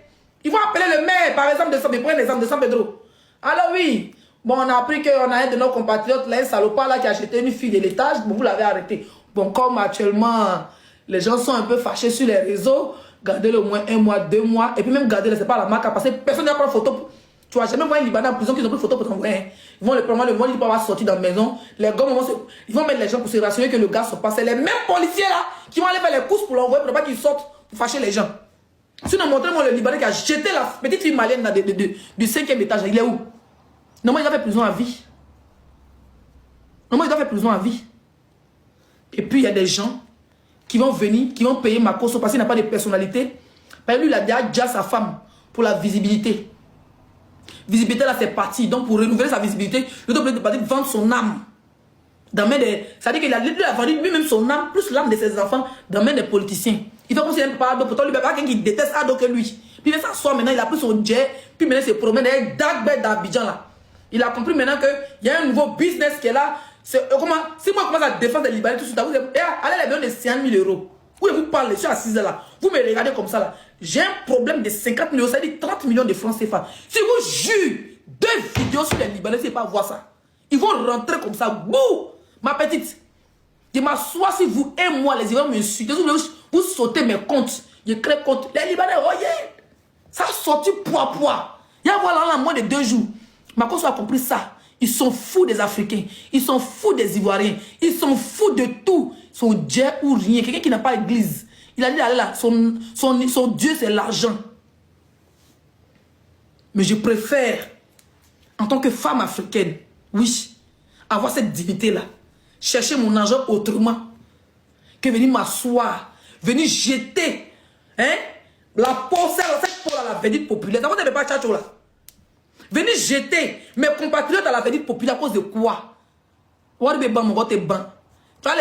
Speaker 1: Ils vont appeler le maire, par exemple, de Sambedo. Prenez l'exemple de Sambedo. Alors oui. Bon, on a appris qu'on a un de nos compatriotes, là, un salopard là, qui a acheté une fille de l'étage. Bon, vous l'avez arrêté. Bon, comme actuellement, les gens sont un peu fâchés sur les réseaux, gardez-le au moins 1 mois, 2 mois. Et puis même gardez-le, c'est pas la marque, parce que personne n'a pris photo. Tu vas jamais voir un Libanais en prison qui ont pris photo pour t'envoyer. Ils vont le prendre, le monde, il va pas sortir dans la maison. Les gars, ils vont mettre les gens pour se rassurer que le gars se passe. C'est les mêmes policiers là qui vont aller faire les courses pour l'envoyer pour ne pas qu'il sorte. fâcher les gens. Sinon, montrez-moi le Libanais qui a jeté la petite fille malienne là, du 5e étage. Il est où? Normalement, il doit faire prison à vie. Normalement, il doit faire prison à vie. Et puis, il y a des gens qui vont venir, qui vont payer Makosso parce qu'il n'a pas de personnalité. Parce que lui, il a déjà sa femme pour la visibilité. Visibilité, là, c'est parti. Donc, pour renouveler sa visibilité, il doit partir vendre son âme. C'est-à-dire qu'il a vendu lui-même son âme, plus l'âme de ses enfants, dans les mains des politiciens. Il fait comme s'il n'aime pas Ado. Pourtant, lui, il n'y a pas quelqu'un qui déteste Ado que lui. Puis, il s'assoit maintenant, il a pris son jet, puis maintenant, il se promène avec Dagbert d'Abidjan, là. Il a compris maintenant qu'il y a un nouveau business qui est là. Si moi, je commence à défendre les Libanais tout de suite, allez les donner 5 000 €. Vous vous parlez, je suis assise là. Vous me regardez comme ça, là. J'ai un problème de 50 millions, ça veut dire 30 millions de francs CFA. Si vous jure 2 vidéos sur les Libanais, c'est pas voir ça. Ils vont rentrer comme ça. Bouh! Ma petite, je m'assois si vous et moi, les Libanais m'insultent. Vous sautez mes comptes. Je crée compte. Les Libanais, oh yeah! Ça a sorti poids. Il y a voilà là, moins de 2 jours. Makosso a compris ça. Ils sont fous des Africains. Ils sont fous des Ivoiriens. Ils sont fous de tout. Son Dieu ou rien. Quelqu'un qui n'a pas d'église. Il a dit d'aller là. Son Dieu, c'est l'argent. Mais je préfère, en tant que femme africaine, oui, avoir cette dignité-là. Chercher mon argent autrement que venir m'asseoir, venir jeter la porcelle, cette peau à la vedette populaire. Ça ne pas tchatcho là. Venir jeter mes compatriotes à la vedette populaire à cause de quoi? Tu vas les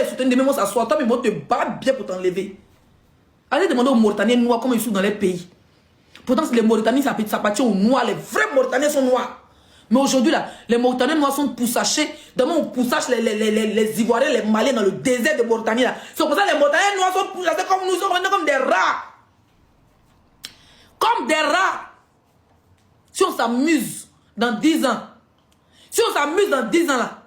Speaker 1: soutenir de même s'asseoir, toi, mais ils te battre bien pour t'enlever. Allez demander aux Mauritaniens noirs comment ils sont dans les pays. Pourtant, les Mauritaniens, ça appartient aux noirs. Les vrais Mauritaniens sont noirs. Mais aujourd'hui, là, les Mauritaniens noirs sont poussachés. Demain, on poussache les Ivoiriens, les Maliens dans le désert de Mauritanie. C'est pour ça que les Mauritaniens noirs sont poussachés comme nous, sont comme des rats. Comme des rats. Si on s'amuse dans 10 ans, là,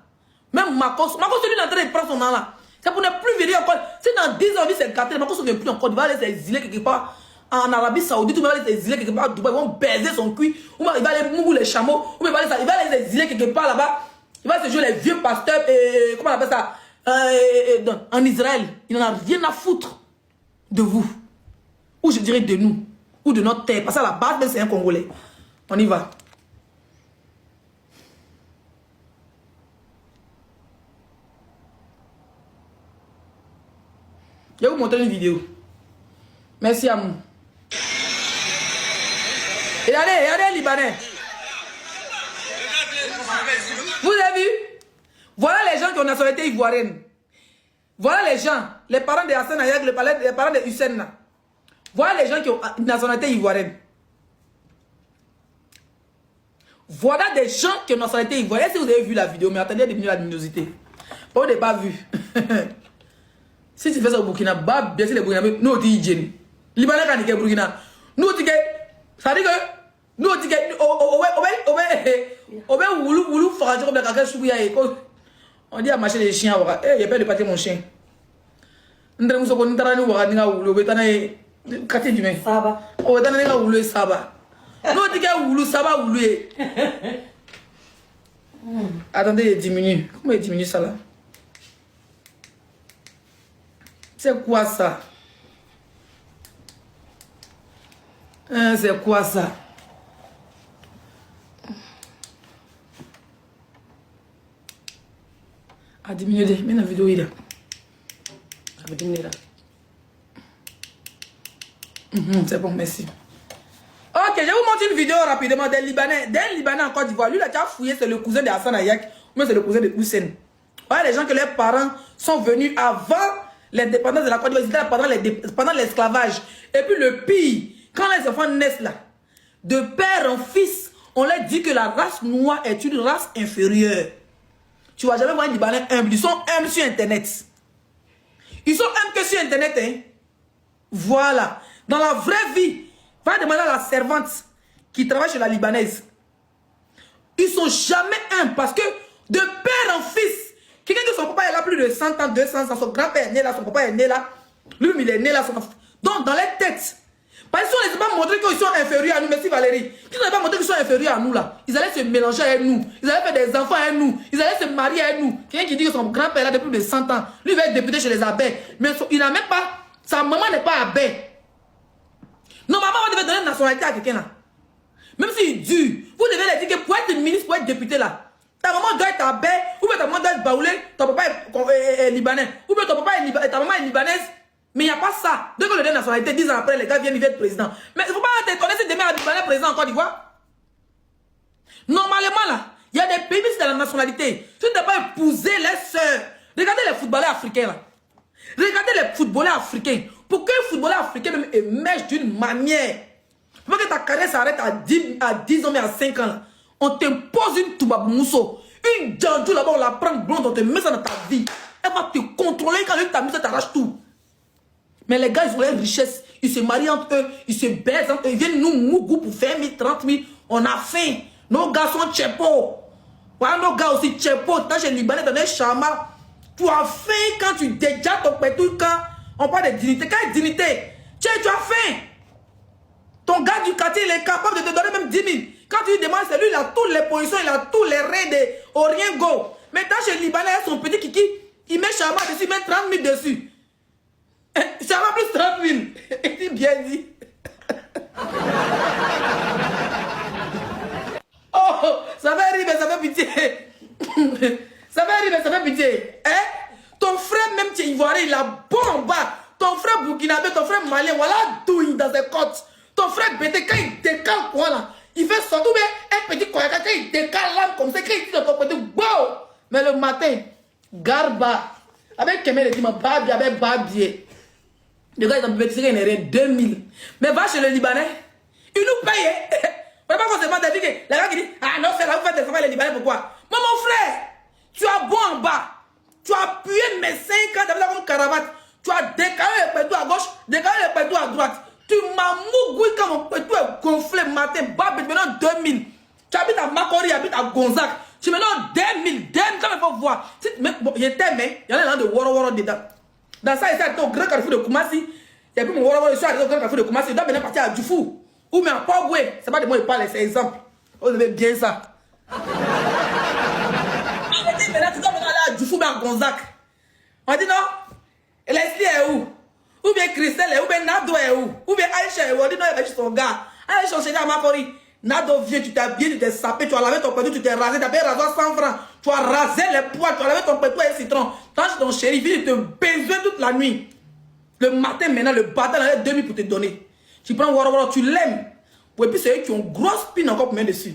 Speaker 1: même Makosso, lui, est en train de prendre son nom là. C'est pour ne plus venir encore. Si dans 10 ans, on dit c'est gâté, Makosso ne vient plus encore. Il va aller s'exiler quelque part en Arabie Saoudite, ou il va aller s'exiler quelque part à Dubaï. Ils vont baiser son cuir. Ou il va aller mourir les chameaux. Ou il va aller s'exiler quelque part là-bas. Il va se jouer les vieux pasteurs. Comment on appelle ça? En Israël. Il n'en a rien à foutre de vous. Ou je dirais de nous. Ou de notre terre. Parce qu'à la base, c'est un Congolais. On y va. Je vais vous montrer une vidéo. Merci à vous. Regardez, Libanais. Vous avez vu? Voilà les gens qui ont nationalité ivoirienne. Voilà les gens, les parents de Hassan Ayag, les parents de Hussein. Voilà les gens qui ont nationalité ivoirienne. Voilà des gens qui ont nationalité ivoirienne. Si vous avez vu la vidéo, mais attendez de venir la luminosité. Vous n'avez pas vu. Si tu fais ça au Burkina, bien sûr les Burkinabés, nous on dit hygiène. Libanais quand il est Burkina, nous on dit que, ça dit que, nous on dit que, on dit à marcher les chiens, il y a pas de pâté mon chien. Nous avons dit que nous avons dit que Saba. Nous on dit que Saba. Attendez, il diminue. Comment il diminue ça là? C'est quoi ça? C'est quoi ça? A diminué. Mets la vidéo là. Ça va diminuer là. C'est bon, merci. Ok, je vais vous montrer une vidéo rapidement d'un Libanais en Côte d'Ivoire. Lui, il a déjà fouillé, c'est le cousin de Hassan Ayag. Ou c'est le cousin de Hussein. Voilà les gens que leurs parents sont venus avant l'indépendance de la Côte d'Ivoire, pendant l'esclavage. Et puis le pire, quand les enfants naissent là, de père en fils, on leur dit que la race noire est une race inférieure. Tu vas jamais voir un Libanais humble. Ils sont humbles sur Internet. Ils sont humbles que sur Internet. Hein? Voilà. Dans la vraie vie, va demander à la servante qui travaille chez la Libanaise. Ils sont jamais humbles parce que de père en fils, quelqu'un que son papa est là plus de 100 ans, 200 ans, son grand-père est né là, son papa est né là, lui il est né là. Donc dans les têtes, parce qu'ils ne les a pas montré qu'ils sont inférieurs à nous, merci Valérie. Ils n'ont pas montré qu'ils sont inférieurs à nous là. Ils allaient se mélanger avec nous, ils allaient faire des enfants avec nous, ils allaient se marier avec nous. Quelqu'un qui dit que son grand-père est là depuis plus de 100 ans, lui il va être député chez les abeilles, mais il n'a même pas, sa maman n'est pas abeille. Normalement, on devait donner une nationalité à quelqu'un là. Même s'il dure, vous devez leur dire que pour être ministre, pour être député là, ta maman doit être à Baie, ou bien ta maman doit être baoulée, ton papa est libanais, ou bien ton papa est libanais, ta maman est libanaise. Mais il n'y a pas ça. Dès qu'on le donne la nationalité, 10 ans après, les gars viennent, ils viennent être président. Mais il ne faut pas te connaître demain à libanais président en Côte d'Ivoire. Normalement là, il y a des pays qui sont dans la nationalité. Tu ne dois pas épouser les sœurs. Regardez les footballeurs africains là. Regardez les footballeurs africains. Pour qu'un footballeur africain même émerge d'une manière, pour que ta carrière s'arrête à 10 ans mais à 5 ans là, on t'impose une toubaboumousseau, une djandjou là-bas, on la prend blonde, on te met ça dans ta vie. Elle va te contrôler quand elle t'amuse, elle t'arrache tout. Mais les gars, ils ont les richesses, ils se marient entre eux, ils se baisent entre eux, ils viennent nous mougou pour 20 000, 30 000, on a faim. Nos gars sont tchepo. Voilà, nos gars aussi tchepo. Tant chez Libanais, dans les chama, tu as faim quand tu déjas ton pétou, quand on parle de dignité. Quelle dignité? Tu as faim. Ton gars du quartier, il est capable de te donner même 10 000. Quand tu lui demandes, c'est lui, il a toutes les positions, il a tous les reins de Oriengo. Mais dans chez Libanais, son petit kiki, il met chama dessus, il met 30 000 dessus. Chama plus 30 000. Il dit bien dit. Oh, ça va rire, mais ça fait pitié. Ça va rire, mais ça fait pitié. Hein? Ton frère, même tu es ivoirien, il a bon en bas. Ton frère burkinabé, ton frère malien, voilà douille dans ses côtes. Ton frère bété, quand il décale quoi là, il fait sortir un petit koyaka, quand il décale l'âme comme ça, quand il dit dans ton côté, wow! Mais le matin, garba, avec Kemel, il dit, ma babi, avec babi. Le gars, il a bêtisé qu'il y a 2000. Mais va chez le Libanais, il nous paye. On ne peut pas qu'on se demande des filles. Les gars qui disent, ah non, c'est là, vous faites des travail les Libanais, pourquoi? Moi, mon frère, tu as bon en bas. Tu as appuyé mes 5 ans, tu as fait comme caravate. Tu as décalé le pétou à gauche, décalé le pétou à droite. Tu m'as mougoué quand mon pétou est gonflé matin, babé, maintenant 2000. Tu habites à Makori, tu habites à Gonzac. Tu maintenant 2000, quand il faut voir. Bon, il t'aime, il y en a de Woro Woro dedans. Dans ça, il y a au grand carrefour de Koumassi. Il y a plus mon Woro Woro, il y a au grand carrefour de Koumassi. Il doit maintenant partir à Djoufou. Ou mais à Pogoué. C'est pas de moi, il parle, c'est exemple. Vous avez bien ça. Arrêtez maintenant, tu dois maintenant aller à Djoufou, mais à Gonzac. On dit non. Leslie est où? Ou bien Christelle est où? Ou bien Nado est où? Ou bien Aïcha est où? On dit non, il va juste son gars. Allez chercher à Makori. Nado vient, tu t'es habillé, tu t'es sapé, tu as lavé ton pétou, tu t'es rasé, tu as payé rasoir 100 francs. Tu as rasé les poils, tu as lavé ton pétou et citron. Tant que ton chéri, il te besoin toute la nuit. Le matin, maintenant, le bâtard, il a 2000 pour te donner. Tu prends Woro Woro, tu l'aimes. Et puis c'est eux qui ont grosse pine encore pour mettre dessus.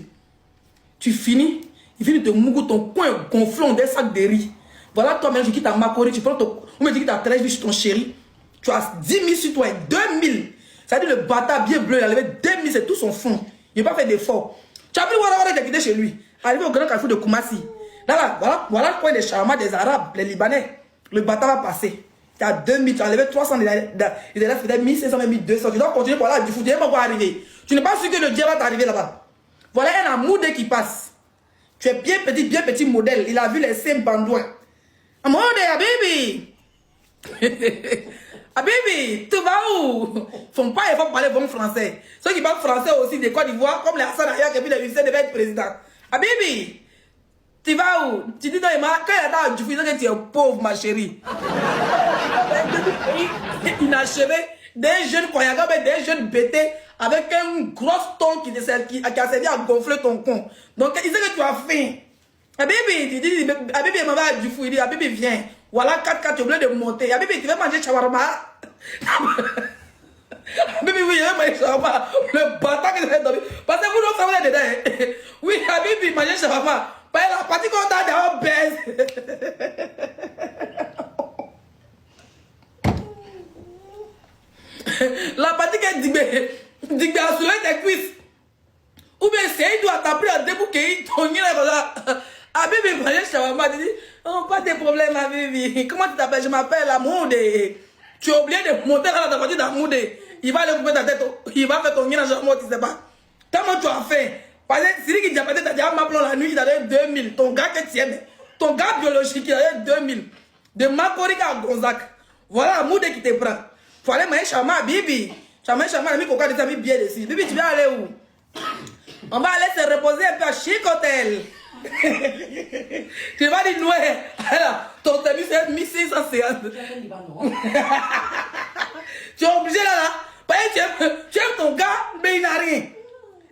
Speaker 1: Tu finis, il finit de te mougou ton coin gonflant des sacs de riz. Voilà, toi-même, tu quittes ta Makori, tu prends ton. Ou me dis que tu as 13 000 sur ton chéri. Tu as 10 000 sur toi et 2000. Ça veut dire le bâtard bien bleu, il a levé 2000, c'est tout son fond. Il n'a pas fait d'effort. Tu as vu Woro Woro, il a quitté chez lui. Arrivé au grand carrefour de Koumassi. Là, voilà le coin des Charma, des Arabes, les Libanais. Le bâtard va passer. Tu as 2000, tu as enlevé 300, il est là, peut-être 1500, 1200. Tu dois continuer pour aller du foot, tu n'es pas encore arrivé. Tu n'es pas sûr que le diable va t'arriver là-bas. Voilà un amoudé qui passe. Tu es bien petit modèle. Il a vu les seins bandouins. Amoudé, Habibi. Habibi, tu vas où? Font pas, il faut parler bon français. Ceux qui parlent français aussi de Côte d'Ivoire, comme les Hassan Ayak et puis les Hussein devaient être président. Habibi, tu vas où? Tu dis non, quand il a dit, que tu es pauvre, ma chérie. Inachevé, des jeunes Koyaga, des jeunes bêtés, avec une grosse tonne qui a servi à gonfler ton con. Donc, il sait que tu as faim. Habibi, tu dis, Habibi, il m'a dit, il dit, Habibi, viens. Voilà 4 tu es obligé de monter. Habibi, tu veux manger shawarma? Habibi, oui, il veut manger shawarma. Le bâtard qui s'est dormi. Parce que vous ne savez pas dedans. Oui, Habibi, manger shawarma. La partie qu'on a d'avoir baisse. La partie qui est digbé à soulever tes cuisses. Ou bien c'est, il doit t'appeler à débouquer ton nid là comme ça. Habibi, manger shawarma, tu dis, oh, pas de problème, Habibi. Comment tu t'appelles? Je m'appelle Amoudé. Tu es obligé de monter dans la voiture d'Amoudé. Il va aller couper ta tête, il va faire ton nid dans shawarma, tu sais pas. Tellement tu as faim. Parce que si qui dit, peut-être, tu as ma plan la nuit, il a donné 2000. Ton gars que tu aimes, ton gars biologique, il a donné 2000. De Makori à Gonzac. Voilà Amoudé qui te prend. Faut aller manger shawarma, Bibi. Shawarma, il a mis coca de sa vie bien dessus. Bibi, tu vas aller où? On va aller se reposer un peu à Chic Hotel. Tu vas dire, ouais. Alors, ton début, c'est 1650. Tu es obligé là. tu aimes ton gars, mais il n'a rien.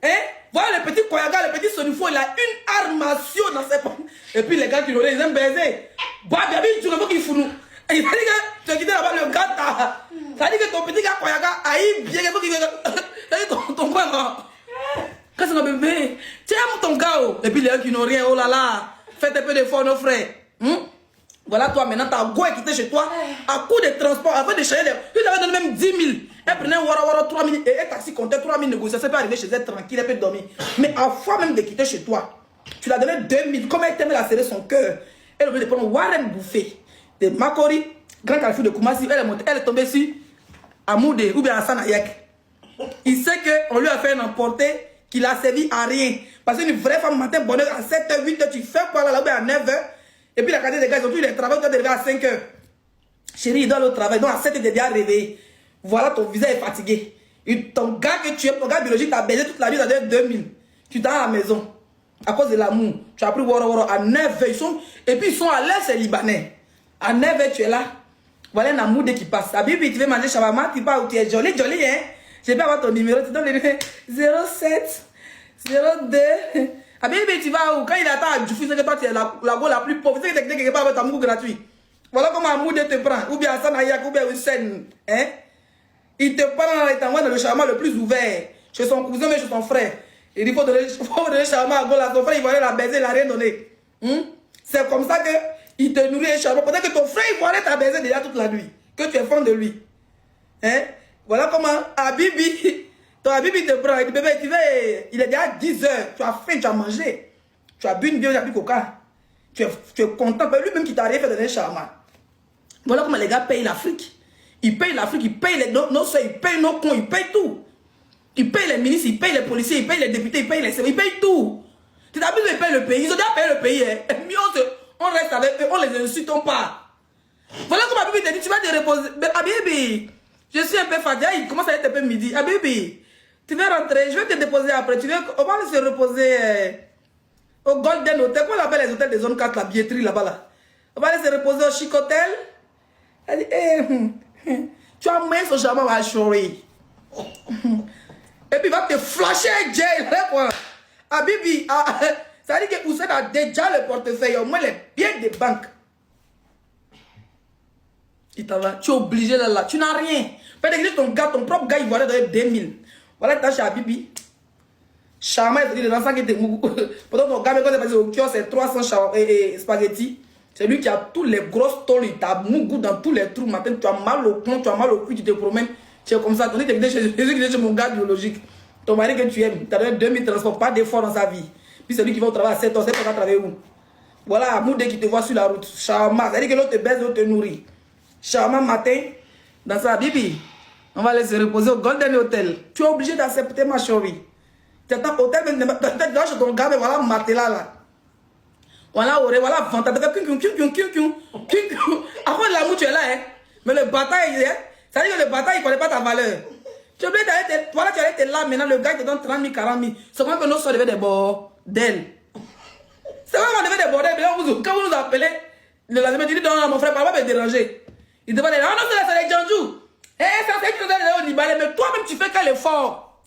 Speaker 1: Hein? Voilà le petit Koyaga, le petit Sonifo, il a une armation dans ses poches. Et puis les gars qui l'ont ils aiment baiser. Bah, bien, tu veux qu'il fout nous. Il a dit que tu as quitté là-bas le gars. Ça dit que ton petit gars Koyaga aïe bien, il faut qu'il. Ça dit ton frère. Quand c'est un bébé, tu aimes ton gars. Et puis les gens qui n'ont rien, oh là là, faites un peu d'effort, nos frères. Voilà, toi maintenant, ta go est quitté chez toi à coup de transport, avant de changer. Tu t'avais donné même 10 000. Elle prenait un 3 000 et un taxi comptait 3 000 négociations. Elle peut arriver chez elle tranquille, elle peut dormir. Mais à fois même de quitter chez toi, tu l'as donné 2 000. Comme elle t'aimait la serrer son cœur, elle voulait prendre Warren Bouffé de Makori, Grand Carrefour de Koumassi. Elle est tombée sur Amoudé ou bien Hassan Ayek. Il sait qu'on lui a fait un emporté qu'il a servi à rien. Parce qu'une vraie femme matin, bonheur à 7h, 8h, tu fais quoi là, ou bien à 9h. Et puis la qualité des gars, ils ont tous les travaux, tu dois te lever à 5h. Chérie, il doit aller au travail. Donc à 7h, il est déjà réveillé. Voilà, ton visage est fatigué. Et ton gars que tu aimes, ton gars biologique, t'a baisé toute la nuit, t'as donné 2000. Tu t'es à la maison. À cause de l'amour. Tu as pris Woro à 9h. Ils sont, et puis ils sont à l'est, c'est libanais. À 9h, tu es là. Voilà un amour dès qu'il passe. À Bibi, tu veux manger shawarma, tu pars où tu es joli, hein. Je vais avoir ton numéro. Tu donnes le numéro 07 02. Ah bien, tu vas où? Quand il attend à Djoufou, c'est que toi tu es la go la plus pauvre. C'est que tu es quelque part avec ton amour gratuit. Voilà comment Amour te prend. Ou bien Hassan Ayak, ou bien Hussein. Hein? Il te prend et t'envoie dans le shawarma le plus ouvert. Chez son cousin, mais chez son frère. Il dit faut donner le shawarma à Gola. Son frère, il va aller la baiser, il n'a rien donné. C'est comme ça qu'il te nourrit un shawarma. Peut-être que ton frère, il va aller t'a baiser déjà toute la nuit. Que tu es fan de lui. Hein? Voilà comment Habibi. Ton Habibi te prend, il dit bébé, tu veux, il est déjà 10h, tu as faim, tu as mangé, tu as bu une bière, tu as bu coca, tu es content, lui-même qui t'a rien fait donner un shawarma. Voilà comment les gars payent l'Afrique. Ils payent l'Afrique, ils payent nos soeurs, ils payent nos cons, ils payent tout. Ils payent les ministres, ils payent les policiers, ils payent les députés, ils payent les services, ils payent tout. Tu t'abuses, ils payent le pays, ils ont déjà payé le pays. Hein. Mais on reste avec eux, on les insultons pas. Voilà comment Habibi te dit, tu vas te reposer. Habibi, je suis un peu fatigué, il commence à être un peu midi. Habibi, tu vas rentrer, je vais te déposer après. On va se reposer au Golden Hotel. Comment on appelle les hôtels des zones 4, la billetterie là-bas là. On va aller se reposer au Chic Hotel. Elle dit, tu as moyen ce jamais à chérie. Et puis il va te flasher un jail. Habibi, ça veut dire que Hussein a déjà le portefeuille, au moins les biens des banques. Il t'en va, tu es obligé là, tu n'as rien. Peut-être que ton gars, ton propre gars, il va aller donner 2000. Voilà, tu as chez Habibi. Charma, il dit les enfants qui étaient mou. Pendant ton gars, quand il est passé au kiosque, c'est 300 spaghettis. C'est lui qui a tous les grosses tôles, il t'a mougou dans tous les trous. Matin, tu as mal au plomb, tu as mal au cul, tu te promènes. Tu es comme ça. Tandis que tu es chez mon gars biologique. Ton mari que tu aimes, tu as donné 2000 transports, pas d'effort dans sa vie. Puis c'est lui qui va au travail à 7 ans, c'est pas travailler où. Voilà, Amour dès qu'il te voit sur la route. Charma, c'est-à-dire que l'autre te baise, l'autre te nourrit. Charma, matin, dans sa Bibi. On va aller se reposer au Golden Hotel. Tu es obligé d'accepter ma chérie. Tu attends au hôtel, tu es chez ton gars, mais voilà, matelas là. Voilà, oreille, voilà, vente. Avant l'amour, tu es là, hein. Mais le bataille, hein. Ça veut dire que le bataille, il ne connaît pas ta valeur. Tu es obligé d'aller, voilà, tu es là, maintenant, le gars te donne 30 000, 40 000. C'est comme que nous sommes devenus des bordels. C'est vrai qu'on devait des bordels, mais quand vous nous appelez, le lendemain, tu dis, non, mon frère, pas me déranger. Il te va dire, non, non, c'est les Djanjou. Ça c'est que nous allons au Libanais, mais toi-même tu fais quel effort?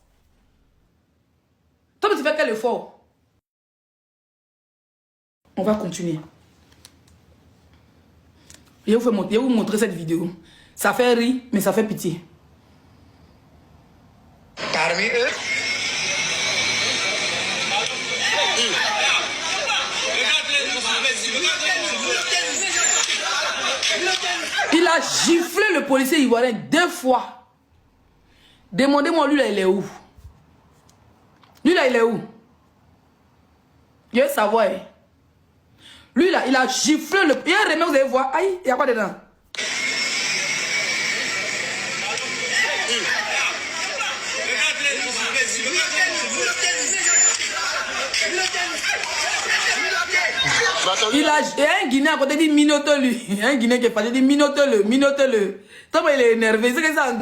Speaker 1: Toi-même tu fais quel effort? On va continuer. Je vais vous montrer cette vidéo. Ça fait rire, mais ça fait pitié.
Speaker 3: Parmi eux,
Speaker 1: il a giflé le policier ivoirien 2 fois. Demandez-moi, lui là, il est où? Lui là, il est où? Je veux savoir. Lui là, il a giflé le... Il y a un remède, vous allez voir. Aïe, il y a quoi dedans? Il y a un Guinéen à côté, dit minote lui. Il y a un Guinéen qui est pas dit minote-le, minote-le. Tant il est énervé, c'est que ça.